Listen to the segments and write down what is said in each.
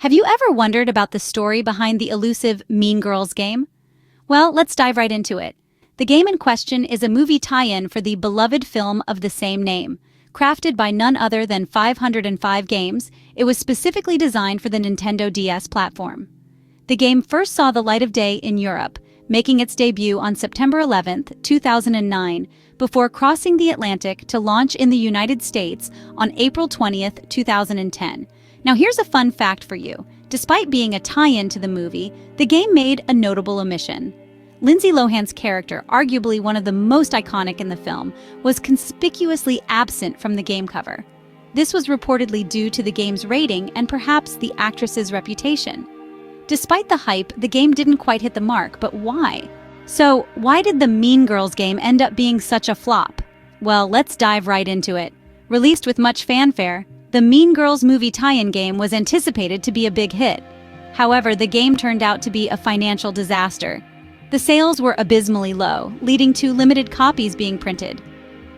Have you ever wondered about the story behind the elusive Mean Girls game? Well, let's dive right into it. The game in question is a movie tie-in for the beloved film of the same name. Crafted by none other than 505 Games, it was specifically designed for the Nintendo DS platform. The game first saw the light of day in Europe, making its debut on September 11, 2009, before crossing the Atlantic to launch in the United States on April 20, 2010. Now here's a fun fact for you. Despite being a tie-in to the movie, the game made a notable omission. Lindsay Lohan's character, arguably one of the most iconic in the film, was conspicuously absent from the game cover. This was reportedly due to the game's rating and perhaps the actress's reputation. Despite the hype, the game didn't quite hit the mark, but why? So, why did the Mean Girls game end up being such a flop? Well, let's dive right into it. Released with much fanfare, the Mean Girls movie tie-in game was anticipated to be a big hit. However, the game turned out to be a financial disaster. The sales were abysmally low, leading to limited copies being printed.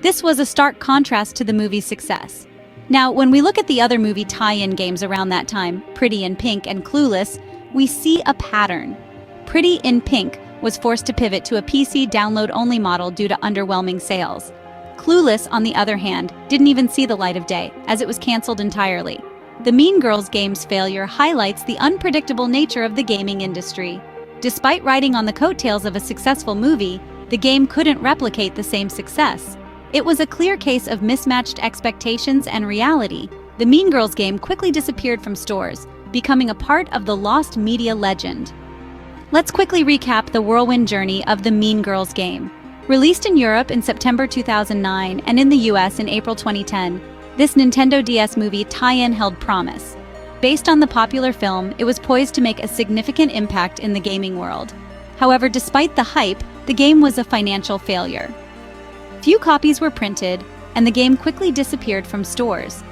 This was a stark contrast to the movie's success. Now, when we look at the other movie tie-in games around that time, Pretty in Pink and Clueless, we see a pattern. Pretty in Pink was forced to pivot to a PC download-only model due to underwhelming sales. Clueless, on the other hand, didn't even see the light of day, as it was canceled entirely. The Mean Girls game's failure highlights the unpredictable nature of the gaming industry. Despite riding on the coattails of a successful movie, the game couldn't replicate the same success. It was a clear case of mismatched expectations and reality. The Mean Girls game quickly disappeared from stores, becoming a part of the lost media legend. Let's quickly recap the whirlwind journey of the Mean Girls game. Released in Europe in September 2009 and in the US in April 2010, this Nintendo DS movie tie-in held promise. Based on the popular film, it was poised to make a significant impact in the gaming world. However, despite the hype, the game was a financial failure. Few copies were printed, and the game quickly disappeared from stores.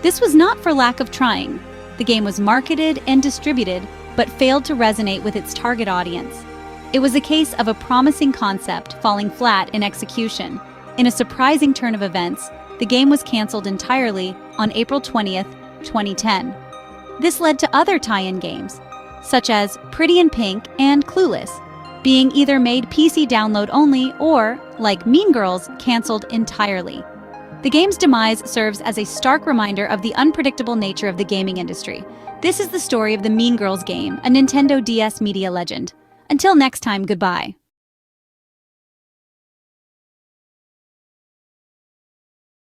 This was not for lack of trying. The game was marketed and distributed, but failed to resonate with its target audience. It was a case of a promising concept falling flat in execution. In a surprising turn of events, the game was canceled entirely on April 20th, 2010. This led to other tie-in games, such as Pretty in Pink and Clueless, being either made PC download only or, like Mean Girls, canceled entirely. The game's demise serves as a stark reminder of the unpredictable nature of the gaming industry. This is the story of the Mean Girls game, a Nintendo DS media legend. Until next time, goodbye.